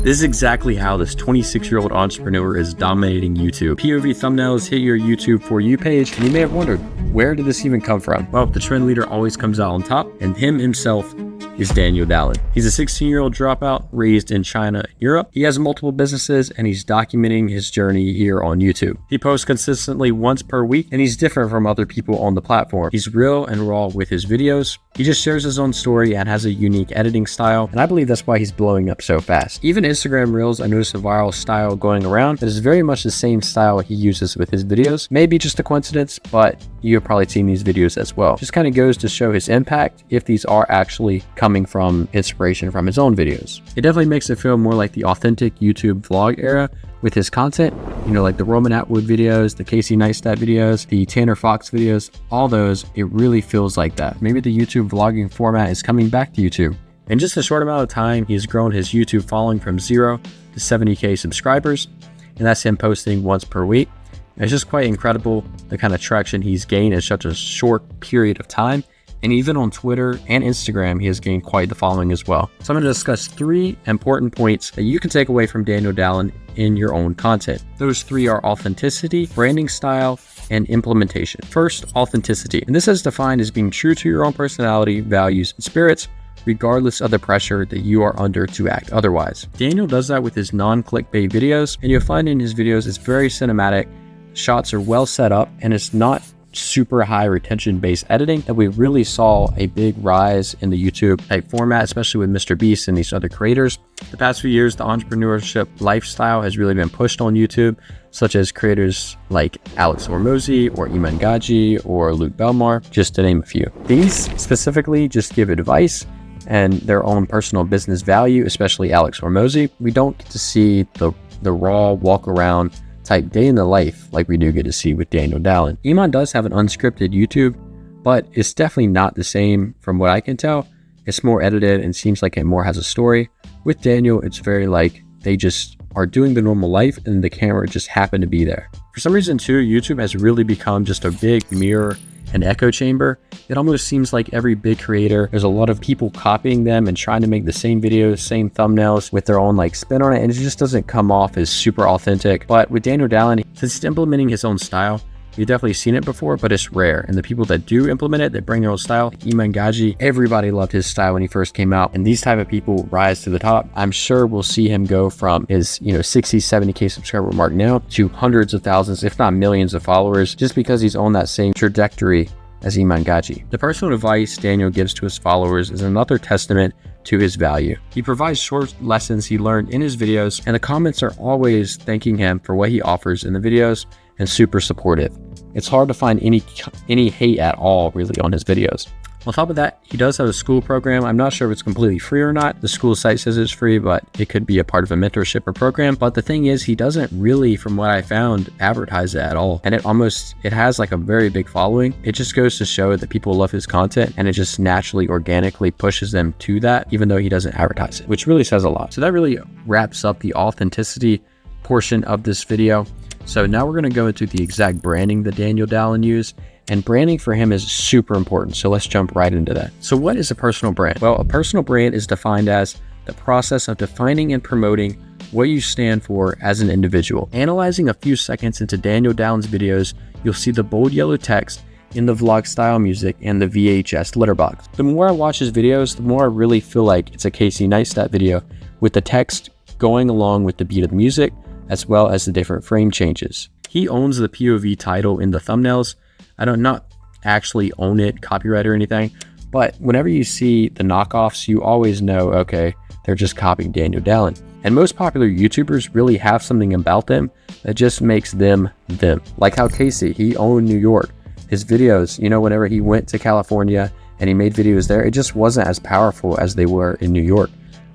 This is exactly how this 26-year-old entrepreneur is dominating YouTube. POV thumbnails hit your YouTube For You page, and you may have wondered, where did this even come from? Well, the trend leader always comes out on top, and him himself is Daniel Dalen. He's a 16-year-old dropout raised in China and Europe. He has multiple businesses, and he's documenting his journey here on YouTube. He posts consistently once per week, and he's different from other people on the platform. He's real and raw with his videos. He just shares his own story and has a unique editing style, and I believe that's why he's blowing up so fast. Even Instagram Reels, I noticed a viral style going around that is very much the same style he uses with his videos. Maybe just a coincidence, but you've probably seen these videos as well. Just kind of goes to show his impact if these are actually coming from inspiration from his own videos. It definitely makes it feel more like the authentic YouTube vlog era with his content, you know, like the Roman Atwood videos, the Casey Neistat videos, the Tanner Fox videos, all those, it really feels like that. Maybe the YouTube vlogging format is coming back to YouTube. In just a short amount of time, he's grown his YouTube following from 0 to 70K subscribers, and that's him posting once per week. And it's just quite incredible the kind of traction he's gained in such a short period of time. And even on Twitter and Instagram, he has gained quite the following as well. So I'm going to discuss 3 important points that you can take away from Daniel Dalen in your own content. Those 3 are authenticity, branding style, and implementation. First, authenticity. And this is defined as being true to your own personality, values, and spirits, regardless of the pressure that you are under to act otherwise. Daniel does that with his non-clickbait videos, and you'll find in his videos it's very cinematic, shots are well set up, and it's not super high retention based editing that we really saw a big rise in the YouTube type format, especially with Mr. Beast and these other creators. The past few years, the entrepreneurship lifestyle has really been pushed on YouTube, such as creators like Alex Hormozi or Iman Gaji or Luke Belmar, just to name a few. These specifically just give advice and their own personal business value, especially Alex Hormozi. We don't get to see the raw walk around type day in the life like we do get to see with Daniel Dalen. Iman does have an unscripted YouTube, but it's definitely not the same from what I can tell. It's more edited and seems like it more has a story. With Daniel, it's very like they just are doing the normal life and the camera just happened to be there. For some reason too, YouTube has really become just a big mirror and echo chamber. It almost seems like every big creator, there's a lot of people copying them and trying to make the same videos, same thumbnails with their own like spin on it, and it just doesn't come off as super authentic. But with Daniel Dalen, since he's implementing his own style, you've definitely seen it before, but it's rare. And the people that do implement it, that bring their own style, like Iman Gaji, everybody loved his style when he first came out. And these type of people rise to the top. I'm sure we'll see him go from his, 60, 70K subscriber mark now to hundreds of thousands, if not millions of followers, just because he's on that same trajectory as Iman Gaji. The personal advice Daniel gives to his followers is another testament to his value. He provides short lessons he learned in his videos, and the comments are always thanking him for what he offers in the videos and super supportive. It's hard to find any hate at all really on his videos. On top of that, he does have a school program. I'm not sure if it's completely free or not. The school site says it's free, but it could be a part of a mentorship or program. But the thing is, he doesn't really, from what I found, advertise it at all. And it has like a very big following. It just goes to show that people love his content, and it just naturally, organically pushes them to that, even though he doesn't advertise it, which really says a lot. So that really wraps up the authenticity portion of this video. So now we're going to go into the exact branding that Daniel Dalen used. And branding for him is super important. So let's jump right into that. So what is a personal brand? Well, a personal brand is defined as the process of defining and promoting what you stand for as an individual. Analyzing a few seconds into Daniel Dalen's videos, you'll see the bold yellow text in the vlog style music and the VHS letterbox. The more I watch his videos, the more I really feel like it's a Casey Neistat video with the text going along with the beat of the music, as well as the different frame changes. He owns the POV title in the thumbnails. I don't not actually own it, copyright or anything, but whenever you see the knockoffs, you always know, okay, they're just copying Daniel Dalen. And most popular YouTubers really have something about them that just makes them them. Like how Casey, he owned New York. His videos, whenever he went to California and he made videos there, it just wasn't as powerful as they were in New York.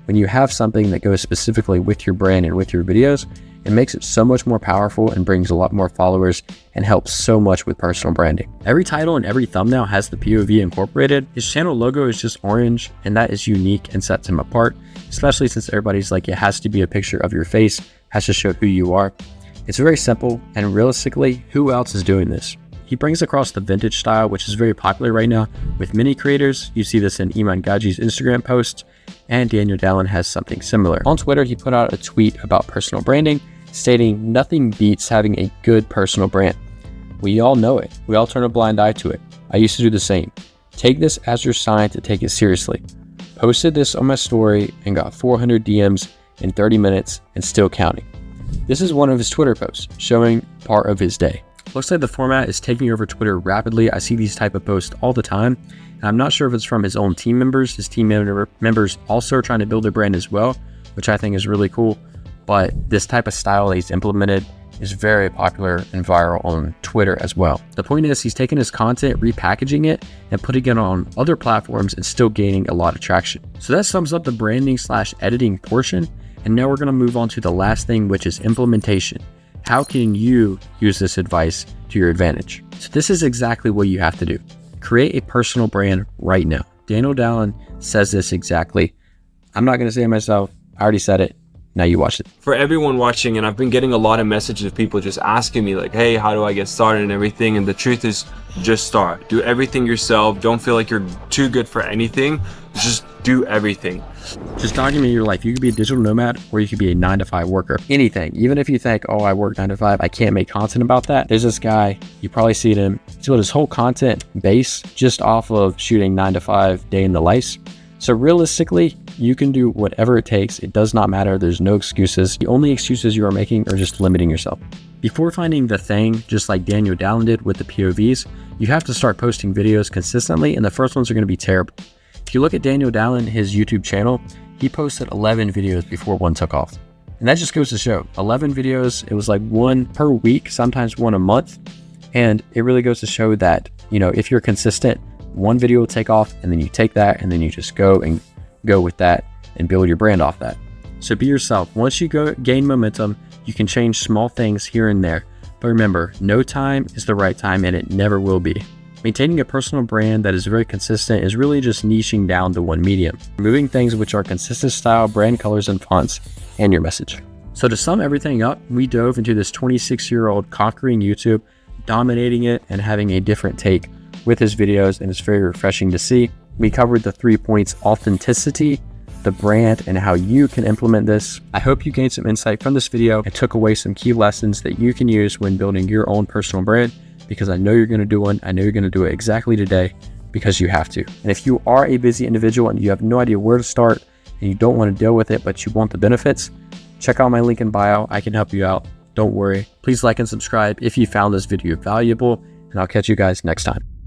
When you have something that goes specifically with your brand and with your videos, it makes it so much more powerful and brings a lot more followers and helps so much with personal branding. Every title and every thumbnail has the POV incorporated. His channel logo is just orange, and that is unique and sets him apart, especially since everybody's like, it has to be a picture of your face, has to show who you are. It's very simple, and realistically, who else is doing this? He brings across the vintage style, which is very popular right now with many creators. You see this in Iman Gaji's Instagram posts, and Daniel Dalen has something similar. On Twitter, he put out a tweet about personal branding, stating, "Nothing beats having a good personal brand. We all know it. We all turn a blind eye to it. I used to do the same. Take this as your sign to take it seriously. Posted this on my story and got 400 DMs in 30 minutes and still counting." This is one of his Twitter posts showing part of his day. Looks like the format is taking over Twitter rapidly. I see these type of posts all the time. And I'm not sure if it's from his own team members. His team members also are trying to build their brand as well, which I think is really cool. But this type of style that he's implemented is very popular and viral on Twitter as well. The point is, he's taking his content, repackaging it, and putting it on other platforms and still gaining a lot of traction. So that sums up the branding / editing portion. And now we're going to move on to the last thing, which is implementation. How can you use this advice to your advantage? So this is exactly what you have to do. Create a personal brand right now. Daniel Dalen says this exactly. I'm not going to say it myself. I already said it. Now you watch it. For everyone watching, and I've been getting a lot of messages of people just asking me like, hey, how do I get started and everything? And the truth is, just start. Do everything yourself. Don't feel like you're too good for anything. Just do everything. Just document your life. You could be a digital nomad or you could be a 9-to-5 worker. Anything. Even if you think, oh, I work 9 to 5, I can't make content about that. There's this guy, you probably seen him. He's built his whole content base just off of shooting 9 to 5 day in the life. So realistically, you can do whatever it takes. It does not matter. There's no excuses. The only excuses you are making are just limiting yourself. Before finding the thing, just like Daniel Dalen did with the POVs, you have to start posting videos consistently, and the first ones are going to be terrible. If you look at Daniel Dalen, his YouTube channel, he posted 11 videos before one took off. And that just goes to show 11 videos. It was like one per week, sometimes one a month. And it really goes to show that, if you're consistent, one video will take off, and then you take that and then you just go with that and build your brand off that. So be yourself. Once you gain momentum, you can change small things here and there. But remember, no time is the right time, and it never will be. Maintaining a personal brand that is very consistent is really just niching down to one medium, removing things which are consistent style, brand colors and fonts, and your message. So to sum everything up, we dove into this 26-year-old conquering YouTube, dominating it, and having a different take with his videos, and it's very refreshing to see. We covered the 3 points: authenticity, the brand, and how you can implement this. I hope you gained some insight from this video and took away some key lessons that you can use when building your own personal brand, because I know you're going to do one. I know you're going to do it exactly today because you have to. And if you are a busy individual and you have no idea where to start and you don't want to deal with it, but you want the benefits, check out my link in bio. I can help you out. Don't worry. Please like and subscribe if you found this video valuable, and I'll catch you guys next time.